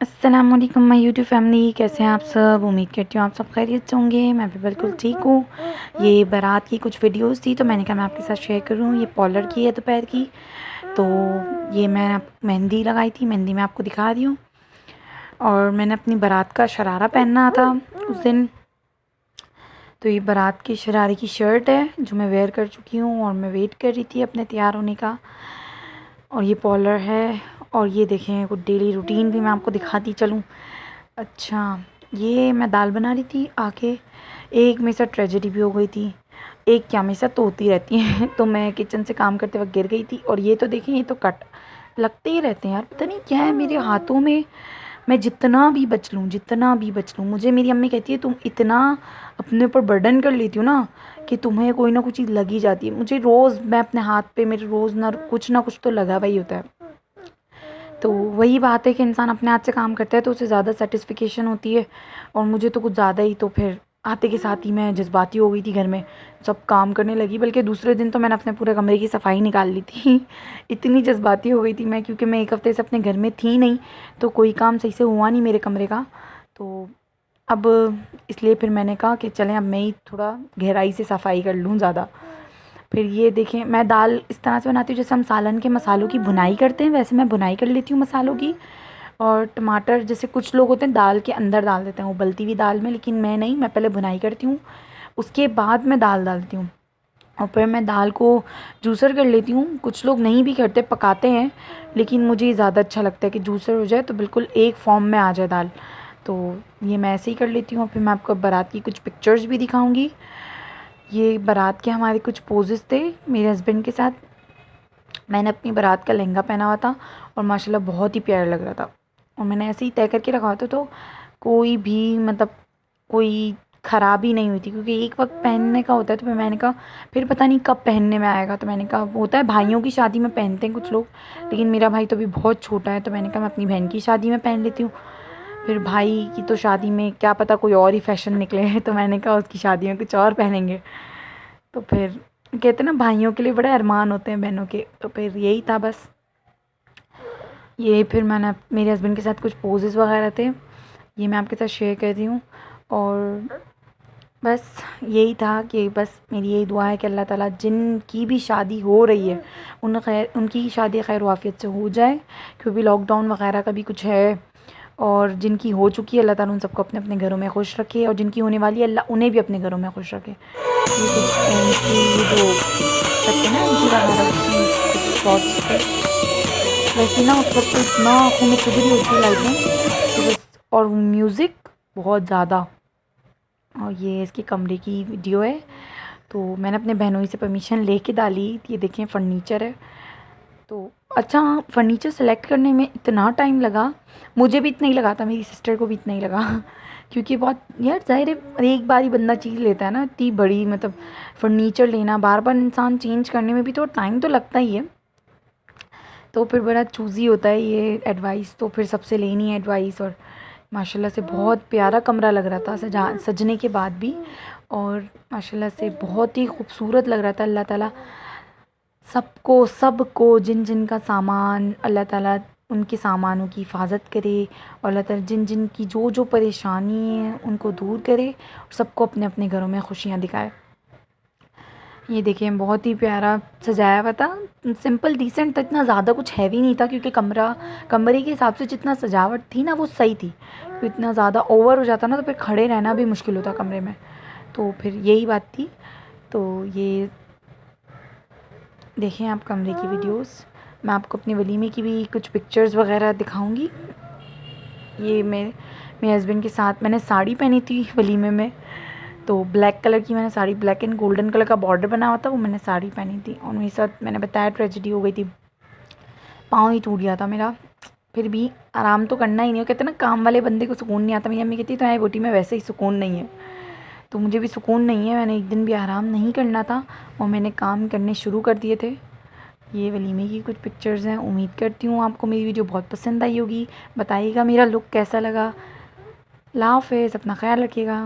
अस्सलाम वालेकुम my YouTube family, कैसे हैं आप सब। उम्मीद करती हूँ आप सब खैरियत से होंगे। मैं भी बिल्कुल ठीक हूँ। ये बारात की कुछ वीडियोस थी तो मैंने कहा मैं आपके साथ शेयर करूँ। ये पॉलर की है दोपहर की। तो ये मैं मेहंदी लगाई थी, मेहंदी मैं आपको दिखा रही हूँ। और मैंने अपनी बारात का शरारा पहनना था उस दिन। तो ये बारात की शरारे की शर्ट है जो मैं वेयर कर चुकी हूँ और मैं वेट कर रही थी अपने तैयार होने का। और ये पॉलर है। और ये देखें कुछ डेली रूटीन भी मैं आपको दिखाती चलूँ। अच्छा, ये मैं दाल बना रही थी आके, एक मेरे साथ ट्रेजेडी भी हो गई थी। एक क्या, मेरे साथ तो होती रहती है तो मैं किचन से काम करते वक्त गिर गई थी। और ये तो देखें, ये तो कट लगते ही रहते हैं यार, पता नहीं क्या है मेरे हाथों में। मैं जितना भी बच लूँ, मुझे मेरी अम्मी कहती है तुम इतना अपने ऊपर बर्डन कर लेती हो ना कि तुम्हें कोई ना कुछ चीज़ लग ही जाती है। मुझे रोज़, मैं अपने हाथ पे मेरे रोज़ ना कुछ तो लगा हुआ ही होता है। तो वही बात है कि इंसान अपने हाथ से काम करता है तो उसे ज़्यादा सेटिस्फिकेशन होती है। और मुझे तो कुछ ज़्यादा ही, तो फिर आते के साथ ही मैं जज्बाती हो गई थी घर में, सब काम करने लगी। बल्कि दूसरे दिन तो मैंने अपने पूरे कमरे की सफाई निकाल ली थी इतनी जज्बाती हो गई थी मैं, क्योंकि मैं एक हफ्ते से अपने घर में थी नहीं, तो कोई काम सही से हुआ नहीं मेरे कमरे का। तो अब इसलिए फिर मैंने कहा कि चलें अब मैं ही थोड़ा गहराई से सफाई कर लूँ ज़्यादा। फिर ये देखें, मैं दाल इस तरह से बनाती हूँ जैसे हम सालन के मसालों की भुनाई करते हैं, वैसे मैं भुनाई कर लेती हूँ मसालों की। और टमाटर, जैसे कुछ लोग होते हैं दाल के अंदर डाल देते हैं उबलती हुई दाल में, लेकिन मैं नहीं, मैं पहले भुनाई करती हूँ, उसके बाद मैं दाल डालती हूँ। और फिर मैं दाल को जूसर कर लेती हूँ। कुछ लोग नहीं भी करते, पकाते हैं, लेकिन मुझे ज़्यादा अच्छा लगता है कि जूसर हो जाए तो बिल्कुल एक फॉर्म में आ जाए दाल। तो ये मैं ऐसे ही कर लेती हूँ। फिर मैं आपको बारात की कुछ पिक्चर्स भी दिखाऊंगी। ये बारात के हमारे कुछ पोजेस थे मेरे हस्बैंड के साथ। मैंने अपनी बारात का लहंगा पहना हुआ था और माशाल्लाह बहुत ही प्यारा लग रहा था। और मैंने ऐसे ही तय करके रखा था तो कोई भी मतलब कोई ख़राबी नहीं हुई थी, क्योंकि एक वक्त पहनने का होता है। तो फिर मैंने कहा फिर पता नहीं कब पहनने में आएगा, तो मैंने कहा होता है भाइयों की शादी में पहनते हैं कुछ लोग, लेकिन मेरा भाई तो अभी बहुत छोटा है, तो मैंने कहा मैं अपनी बहन की शादी में पहन लेती हूँ। फिर भाई की तो शादी में क्या पता कोई और ही फैशन निकले तो मैंने कहा उसकी शादी में कुछ और पहनेंगे। तो फिर कहते हैं ना भाइयों के लिए बड़े अरमान होते हैं बहनों के, तो फिर यही था बस। ये फिर मैंने मेरे हस्बैंड के साथ कुछ पोजेस वगैरह थे, ये मैं आपके साथ शेयर कर रही हूँ। और बस यही था कि बस मेरी यही दुआ है कि अल्लाह ताला जिनकी भी शादी हो रही है उनकी शादी खैर वाफियत से हो जाए, क्योंकि लॉकडाउन वगैरह का भी कुछ है। और जिनकी हो चुकी है अल्लाह ताला उन सबको अपने अपने घरों में खुश रखे, और जिनकी होने वाली है अल्लाह उन्हें भी अपने घरों में खुश रखे। ये कुछ इनकी ये जो करते हैं ना एंटी वगैरह, उसकी कुछ शॉर्ट्स थे। वैसे ना उस वक्त तो इतना खून खुजली होती है लाइट में कि बस। और म्यूज़िक बहुत ज़्यादा। और ये इसकी कमरे की वीडियो है। तो मैंने अपने बहनोई से परमिशन लेके डाली। ये देखें फर्नीचर है। तो अच्छा, फर्नीचर सेलेक्ट करने में इतना टाइम लगा, मुझे भी इतना ही लगा था, मेरी सिस्टर को भी इतना ही लगा क्योंकि बहुत यार ज़ाहिर है एक बार ही बंदा चीज़ लेता है ना, इतनी बड़ी मतलब फर्नीचर लेना, बार बार इंसान चेंज करने में भी तो टाइम तो लगता ही है। तो फिर बड़ा चूज़ी होता है ये एडवाइस, तो फिर सबसे लेनी है एडवाइस। और माशाल्लाह से बहुत प्यारा कमरा लग रहा था सजने के बाद भी। और माशाल्लाह से बहुत ही खूबसूरत लग रहा था। अल्लाह ताला सबको जिन जिन का सामान, अल्लाह ताला उनके सामानों की हिफाजत करे। और अल्लाह ताला जिन जिन की जो जो परेशानी है उनको दूर करे और सबको अपने अपने घरों में खुशियाँ दिखाए। ये देखिए बहुत ही प्यारा सजाया हुआ था, सिंपल डिसेंट था, इतना ज़्यादा कुछ हैवी नहीं था, क्योंकि कमरे के हिसाब से जितना सजावट थी ना वो सही थी। तो इतना ज़्यादा ओवर हो जाता ना तो फिर खड़े रहना भी मुश्किल होता कमरे में। तो फिर यही बात थी। तो ये देखें आप कमरे की वीडियोस। मैं आपको अपने वलीमे की भी कुछ पिक्चर्स वगैरह दिखाऊंगी। ये मेरे हस्बैंड के साथ मैंने साड़ी पहनी थी वलीमे में। तो ब्लैक कलर की मैंने sari, black and golden colour का बॉर्डर बना हुआ था, वो मैंने साड़ी पहनी थी। और मेरे साथ मैंने बताया ट्रेजेडी हो गई थी, पाँव ही टूट गया था मेरा। फिर भी आराम तो करना ही नहीं, वो कहते हैं ना काम वाले बंदे को सुकून नहीं आता। मेरी अम्मी कहती तो है बोटी में वैसे ही सुकून नहीं है, तो मुझे भी सुकून नहीं है। मैंने एक दिन भी आराम नहीं करना था और मैंने काम करने शुरू कर दिए थे। ये वलीमे की कुछ पिक्चर्स हैं। उम्मीद करती हूँ आपको मेरी वीडियो बहुत पसंद आई होगी। बताइएगा मेरा लुक कैसा लगा। अल्लाह हाफ़िज़, अपना ख्याल रखिएगा।